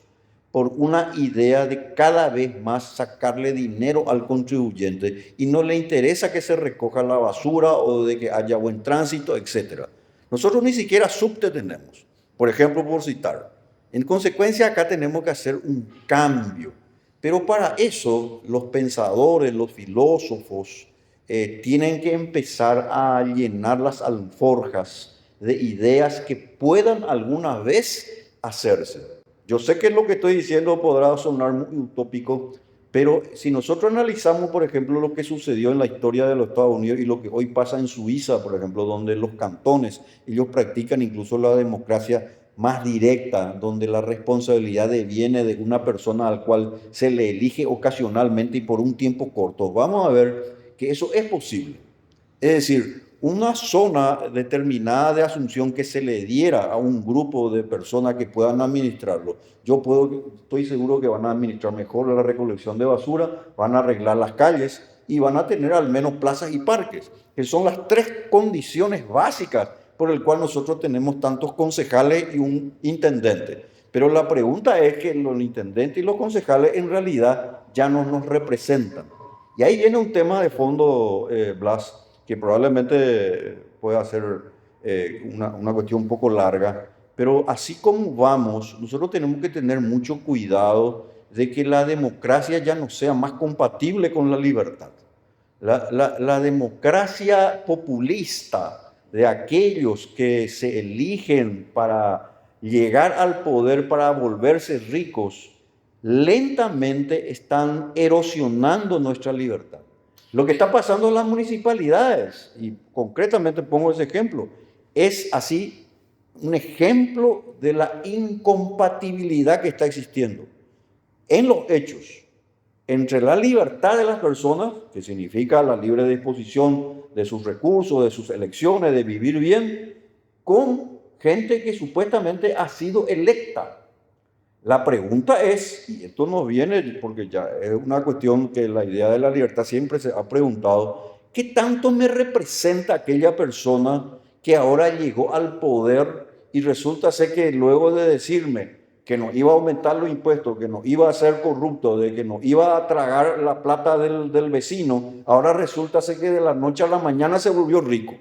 por una idea de cada vez más sacarle dinero al contribuyente y no le interesa que se recoja la basura o de que haya buen tránsito, etc. Nosotros ni siquiera subte tenemos, por ejemplo, por citar. En consecuencia, acá tenemos que hacer un cambio. Pero para eso, los pensadores, los filósofos, tienen que empezar a llenar las alforjas de ideas que puedan alguna vez hacerse. Yo sé que lo que estoy diciendo podrá sonar muy utópico, pero si nosotros analizamos, por ejemplo, lo que sucedió en la historia de los Estados Unidos y lo que hoy pasa en Suiza, por ejemplo, donde los cantones, ellos practican incluso la democracia más directa, donde la responsabilidad viene de una persona al cual se le elige ocasionalmente y por un tiempo corto. Vamos a ver que eso es posible. Es decir, una zona determinada de Asunción que se le diera a un grupo de personas que puedan administrarlo. Estoy seguro que van a administrar mejor la recolección de basura, van a arreglar las calles y van a tener al menos plazas y parques, que son las 3 condiciones básicas por el cual nosotros tenemos tantos concejales y un intendente. Pero la pregunta es que los intendentes y los concejales en realidad ya no nos representan. Y ahí viene un tema de fondo, Blas, que probablemente pueda ser una cuestión un poco larga, pero así como vamos, nosotros tenemos que tener mucho cuidado de que la democracia ya no sea más compatible con la libertad. La democracia populista de aquellos que se eligen para llegar al poder, para volverse ricos, lentamente están erosionando nuestra libertad. Lo que está pasando en las municipalidades, y concretamente pongo ese ejemplo, es así un ejemplo de la incompatibilidad que está existiendo en los hechos entre la libertad de las personas, que significa la libre disposición de sus recursos, de sus elecciones, de vivir bien, con gente que supuestamente ha sido electa. La pregunta es, y esto nos viene porque ya es una cuestión que la idea de la libertad siempre se ha preguntado, ¿qué tanto me representa aquella persona que ahora llegó al poder y resulta ser que luego de decirme que nos iba a aumentar los impuestos, que nos iba a hacer corrupto, de que nos iba a tragar la plata del vecino, ahora resulta ser que de la noche a la mañana se volvió rico?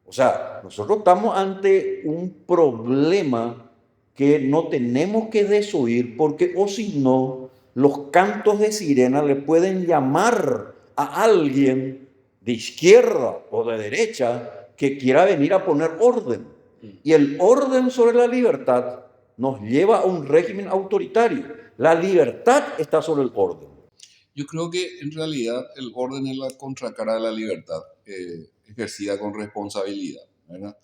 O sea, nosotros estamos ante un problema que no tenemos que desoír, porque o si no, los cantos de sirena le pueden llamar a alguien de izquierda o de derecha que quiera venir a poner orden. Y el orden sobre la libertad nos lleva a un régimen autoritario. La libertad está sobre el orden. Yo creo que en realidad el orden es la contracara de la libertad, ejercida con responsabilidad, ¿verdad?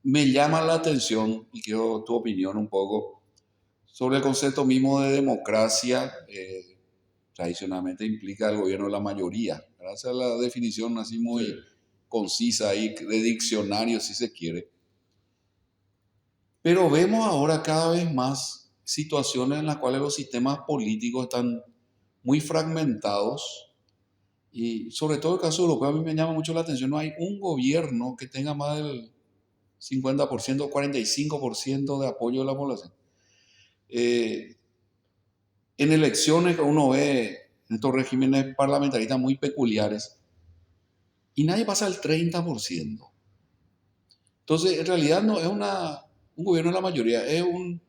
Me llama la atención, y quiero tu opinión un poco, sobre el concepto mismo de democracia. Tradicionalmente implica el gobierno de la mayoría, ¿verdad? Esa es la definición así muy concisa y de diccionario, si se quiere. Pero vemos ahora cada vez más situaciones en las cuales los sistemas políticos están muy fragmentados y sobre todo el caso europeo a mí me llama mucho la atención. No hay un gobierno que tenga más del 50% o 45% de apoyo de la población. en elecciones que uno ve en estos regímenes parlamentaristas muy peculiares y nadie pasa el 30%. Entonces, en realidad no es un gobierno de la mayoría, es un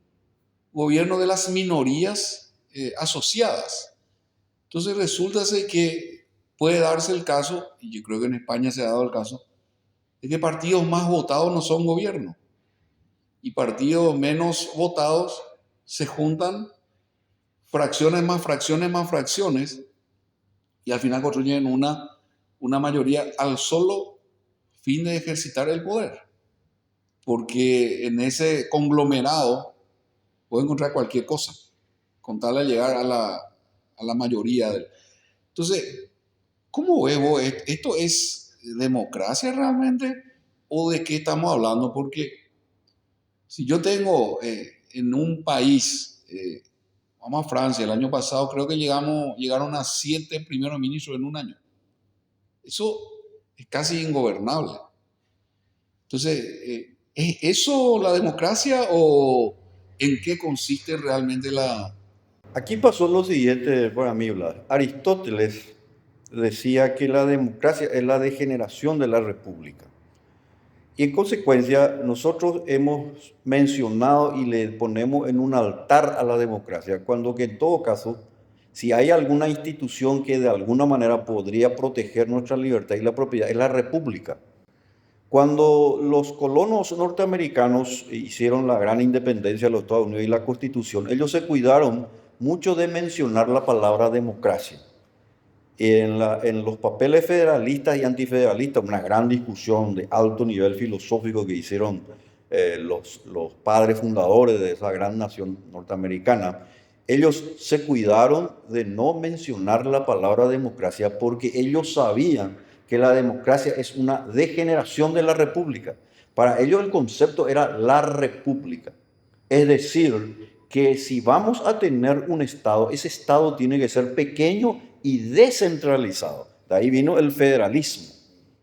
gobierno de las minorías asociadas. Entonces, resulta que puede darse el caso, y yo creo que en España se ha dado el caso, de que partidos más votados no son gobierno y partidos menos votados se juntan, fracciones más fracciones más fracciones, y al final construyen una mayoría al solo fin de ejercitar el poder. Porque en ese conglomerado puede encontrar cualquier cosa, con tal de llegar a la mayoría. Entonces, ¿cómo ves vos? ¿Esto es democracia realmente? ¿O de qué estamos hablando? Porque si yo tengo en un país, vamos a Francia, el año pasado creo que llegaron a 7 primeros ministros en un año. Eso es casi ingobernable. Entonces, ¿es eso la democracia o en qué consiste realmente la... Aquí pasó lo siguiente para mí, Blas. Aristóteles decía que la democracia es la degeneración de la república. Y en consecuencia, nosotros hemos mencionado y le ponemos en un altar a la democracia, cuando que en todo caso, si hay alguna institución que de alguna manera podría proteger nuestra libertad y la propiedad, es la república. Cuando los colonos norteamericanos hicieron la gran independencia de los Estados Unidos y la Constitución, ellos se cuidaron mucho de mencionar la palabra democracia. En los papeles federalistas y antifederalistas, una gran discusión de alto nivel filosófico que hicieron los padres fundadores de esa gran nación norteamericana, ellos se cuidaron de no mencionar la palabra democracia porque ellos sabían que la democracia es una degeneración de la república. Para ellos el concepto era la república. Es decir, que si vamos a tener un Estado, ese Estado tiene que ser pequeño y descentralizado. De ahí vino el federalismo.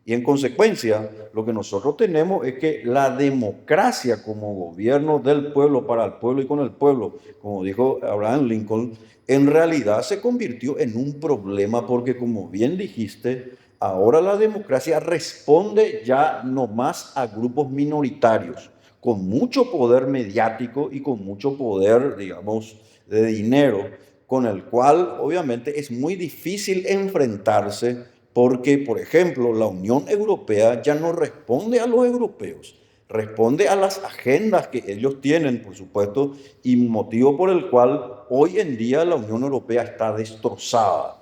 Y en consecuencia, lo que nosotros tenemos es que la democracia como gobierno del pueblo, para el pueblo y con el pueblo, como dijo Abraham Lincoln, en realidad se convirtió en un problema porque, como bien dijiste, ahora la democracia responde ya no más a grupos minoritarios, con mucho poder mediático y con mucho poder, digamos, de dinero, con el cual obviamente es muy difícil enfrentarse porque, por ejemplo, la Unión Europea ya no responde a los europeos, responde a las agendas que ellos tienen, por supuesto, y motivo por el cual hoy en día la Unión Europea está destrozada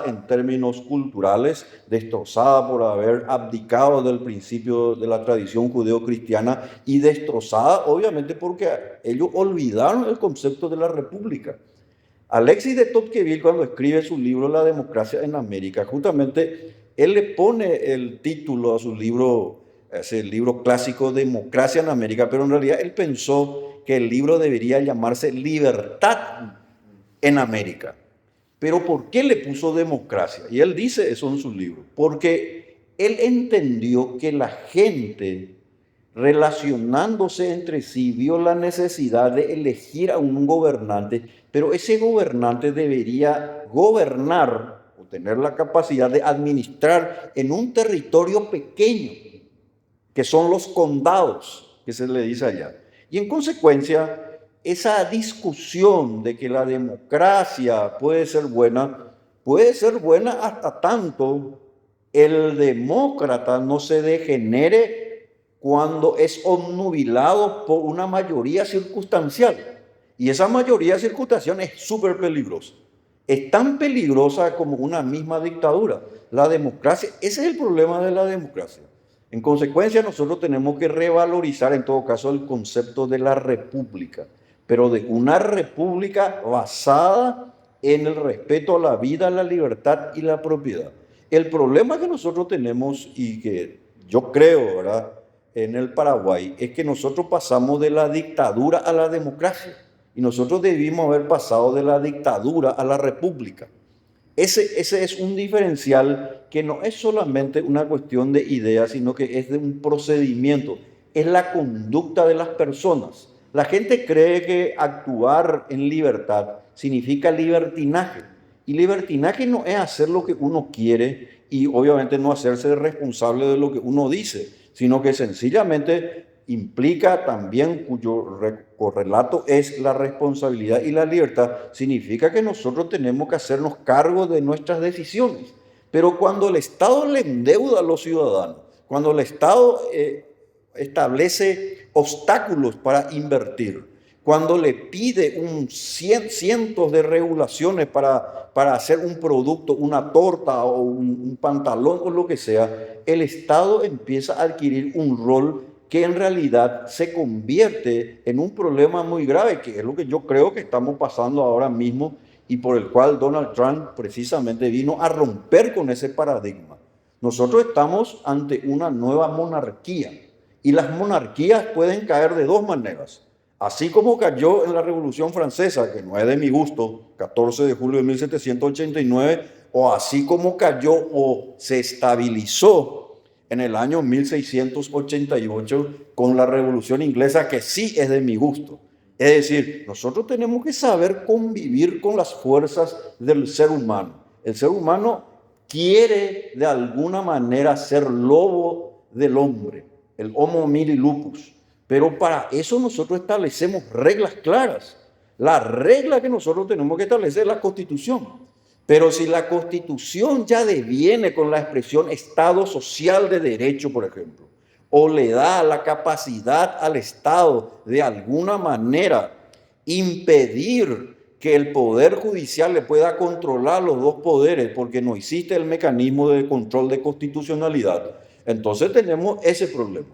en términos culturales, destrozada por haber abdicado del principio de la tradición judeo-cristiana y destrozada obviamente porque ellos olvidaron el concepto de la república. Alexis de Tocqueville, cuando escribe su libro La democracia en América, justamente él le pone el título a su libro, ese libro clásico Democracia en América, pero en realidad él pensó que el libro debería llamarse Libertad en América. Pero ¿por qué le puso democracia? Y él dice eso en su libro. Porque él entendió que la gente, relacionándose entre sí, vio la necesidad de elegir a un gobernante, pero ese gobernante debería gobernar o tener la capacidad de administrar en un territorio pequeño, que son los condados, que se le dice allá. Y en consecuencia, esa discusión de que la democracia puede ser buena hasta tanto el demócrata no se degenere cuando es obnubilado por una mayoría circunstancial. Y esa mayoría circunstancial es súper peligrosa. Es tan peligrosa como una misma dictadura. La democracia, ese es el problema de la democracia. En consecuencia, nosotros tenemos que revalorizar en todo caso el concepto de la república, pero de una república basada en el respeto a la vida, la libertad y la propiedad. El problema que nosotros tenemos y que yo creo, ¿verdad?, en el Paraguay, es que nosotros pasamos de la dictadura a la democracia y nosotros debimos haber pasado de la dictadura a la república. Ese es un diferencial que no es solamente una cuestión de ideas, sino que es de un procedimiento, es la conducta de las personas. La gente cree que actuar en libertad significa libertinaje. Y libertinaje no es hacer lo que uno quiere y obviamente no hacerse responsable de lo que uno dice, sino que sencillamente implica también, cuyo correlato es la responsabilidad y la libertad, significa que nosotros tenemos que hacernos cargo de nuestras decisiones. Pero cuando el Estado le endeuda a los ciudadanos, cuando el Estado establece obstáculos para invertir, cuando le pide cientos de regulaciones para hacer un producto, una torta o un pantalón o lo que sea, el Estado empieza a adquirir un rol que en realidad se convierte en un problema muy grave, que es lo que yo creo que estamos pasando ahora mismo y por el cual Donald Trump precisamente vino a romper con ese paradigma. Nosotros estamos ante una nueva monarquía y las monarquías pueden caer de dos maneras. Así como cayó en la Revolución Francesa, que no es de mi gusto, 14 de julio de 1789, o así como cayó o se estabilizó en el año 1688 con la Revolución Inglesa, que sí es de mi gusto. Es decir, nosotros tenemos que saber convivir con las fuerzas del ser humano. El ser humano quiere de alguna manera ser lobo del hombre, el homo homini lupus. Pero para eso nosotros establecemos reglas claras. La regla que nosotros tenemos que establecer es la Constitución. Pero si la Constitución ya deviene con la expresión Estado social de derecho, por ejemplo, o le da la capacidad al Estado de alguna manera impedir que el Poder Judicial le pueda controlar los dos poderes porque no existe el mecanismo de control de constitucionalidad, entonces tenemos ese problema.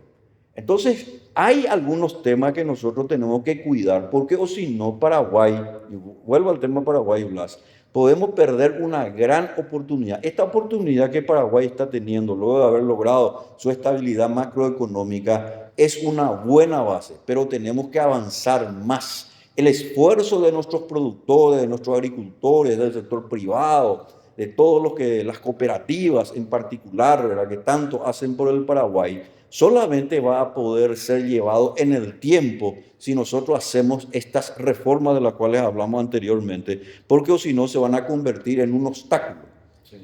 Entonces, hay algunos temas que nosotros tenemos que cuidar, porque o si no, Paraguay, y vuelvo al tema Paraguay, Blas, podemos perder una gran oportunidad. Esta oportunidad que Paraguay está teniendo, luego de haber logrado su estabilidad macroeconómica, es una buena base, pero tenemos que avanzar más. El esfuerzo de nuestros productores, de nuestros agricultores, del sector privado, de todos los que, las cooperativas en particular, ¿verdad?, que tanto hacen por el Paraguay, solamente va a poder ser llevado en el tiempo si nosotros hacemos estas reformas de las cuales hablamos anteriormente, porque o si no se van a convertir en un obstáculo,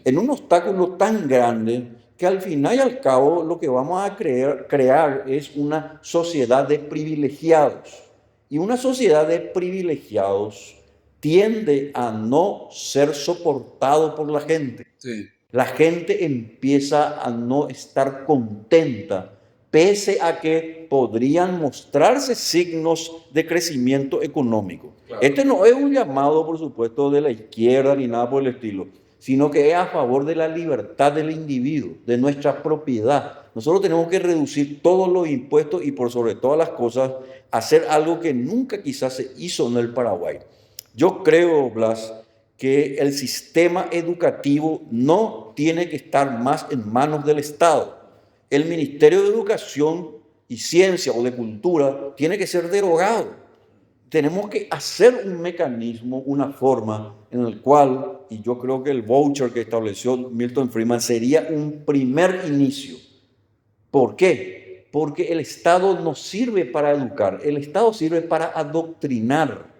en un obstáculo tan grande que al final y al cabo lo que vamos a crear es una sociedad de privilegiados. Y una sociedad de privilegiados tiende a no ser soportado por la gente. Sí. La gente empieza a no estar contenta, pese a que podrían mostrarse signos de crecimiento económico. Claro. Este no es un llamado, por supuesto, de la izquierda ni nada por el estilo, sino que es a favor de la libertad del individuo, de nuestra propiedad. Nosotros tenemos que reducir todos los impuestos y, por sobre todas las cosas, hacer algo que nunca quizás se hizo en el Paraguay. Yo creo, Blas, que el sistema educativo no tiene que estar más en manos del Estado. El Ministerio de Educación y Ciencia o de Cultura tiene que ser derogado. Tenemos que hacer un mecanismo, una forma en el cual, y yo creo que el voucher que estableció Milton Friedman sería un primer inicio. ¿Por qué? Porque el Estado no sirve para educar, el Estado sirve para adoctrinar.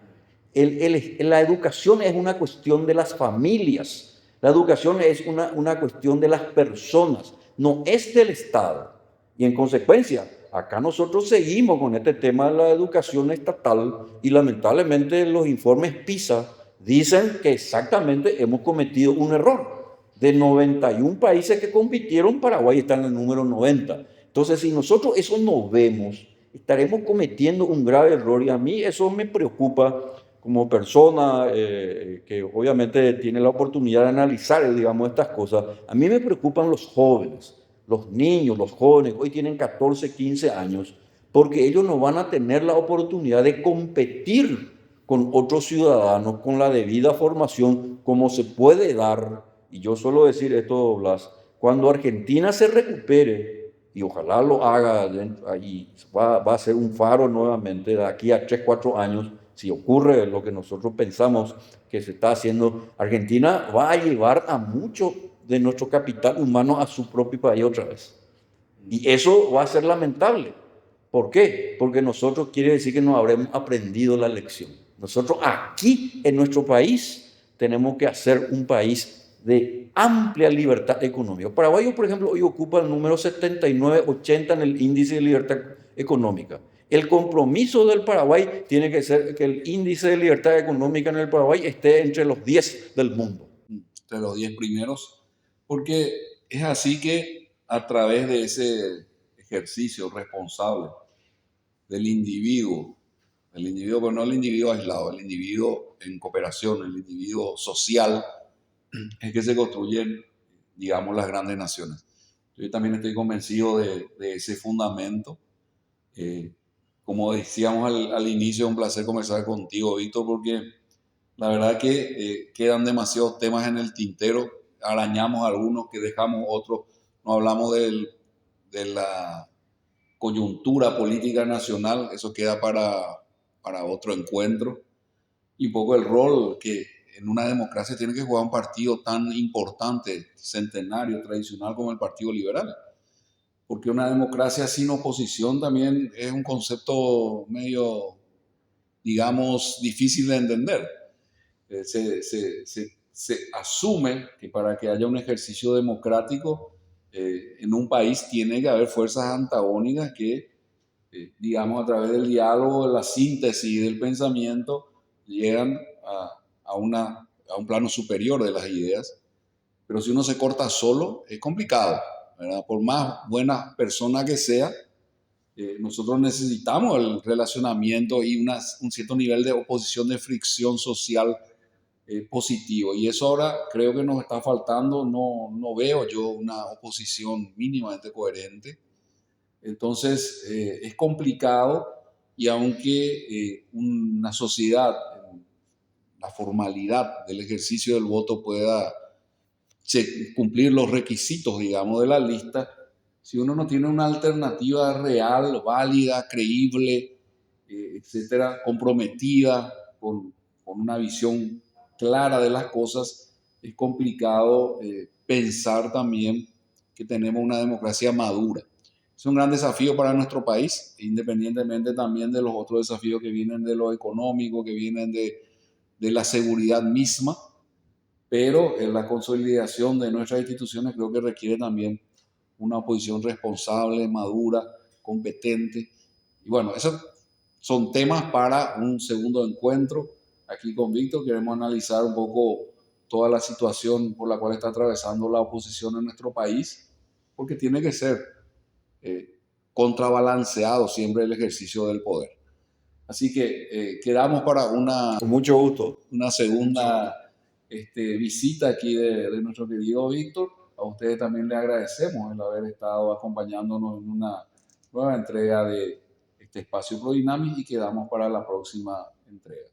La educación es una cuestión de las familias, la educación es una cuestión de las personas, no es del Estado. Y en consecuencia, acá nosotros seguimos con este tema de la educación estatal y lamentablemente los informes PISA dicen que exactamente hemos cometido un error. De 91 países que compitieron, Paraguay está en el número 90. Entonces, si nosotros eso no vemos, estaremos cometiendo un grave error y a mí eso me preocupa como persona que obviamente tiene la oportunidad de analizar, digamos, estas cosas. A mí me preocupan los jóvenes, los niños, los jóvenes, hoy tienen 14, 15 años, porque ellos no van a tener la oportunidad de competir con otros ciudadanos, con la debida formación, como se puede dar. Y yo suelo decir esto, Blas, cuando Argentina se recupere, y ojalá lo haga, y va a ser un faro nuevamente de aquí a 3, 4 años, si ocurre lo que nosotros pensamos que se está haciendo, Argentina va a llevar a mucho de nuestro capital humano a su propio país otra vez. Y eso va a ser lamentable. ¿Por qué? Porque nosotros quiere decir que no habremos aprendido la lección. Nosotros aquí en nuestro país tenemos que hacer un país de amplia libertad económica. Paraguay, por ejemplo, hoy ocupa el número 79-80 en el índice de libertad económica. El compromiso del Paraguay tiene que ser que el índice de libertad económica en el Paraguay esté entre los 10 del mundo. Entre los 10 primeros, porque es así que a través de ese ejercicio responsable del individuo, pero no el individuo aislado, el individuo en cooperación, el individuo social, es que se construyen, digamos, las grandes naciones. Yo también estoy convencido de ese fundamento. Como decíamos al inicio, es un placer conversar contigo, Víctor, porque la verdad que quedan demasiados temas en el tintero, arañamos algunos que dejamos otros, no hablamos de la coyuntura política nacional, eso queda para otro encuentro, y un poco el rol que en una democracia tiene que jugar un partido tan importante, centenario, tradicional como el Partido Liberal. Porque una democracia sin oposición también es un concepto medio, digamos, difícil de entender. Se asume que para que haya un ejercicio democrático en un país tiene que haber fuerzas antagónicas que, digamos, a través del diálogo, de la síntesis del pensamiento, llegan a un plano superior de las ideas. Pero si uno se corta solo, es complicado, ¿verdad? Por más buena persona que sea, nosotros necesitamos el relacionamiento y un cierto nivel de oposición, de fricción social positivo. Y eso ahora creo que nos está faltando. No veo yo una oposición mínimamente coherente. Entonces, es complicado, y aunque una sociedad, la formalidad del ejercicio del voto pueda cumplir los requisitos, digamos, de la lista, si uno no tiene una alternativa real, válida, creíble, etcétera, comprometida con una visión clara de las cosas, es complicado pensar también que tenemos una democracia madura. Es un gran desafío para nuestro país, independientemente también de los otros desafíos que vienen de lo económico, que vienen de la seguridad misma, pero en la consolidación de nuestras instituciones creo que requiere también una oposición responsable, madura, competente. Y bueno, esos son temas para un segundo encuentro. Aquí con Víctor queremos analizar un poco toda la situación por la cual está atravesando la oposición en nuestro país, porque tiene que ser contrabalanceado siempre el ejercicio del poder. Así que quedamos para Con mucho gusto. una segunda visita aquí de nuestro querido Víctor. A ustedes también les agradecemos el haber estado acompañándonos en una nueva entrega de este espacio ProDynamis, y quedamos para la próxima entrega.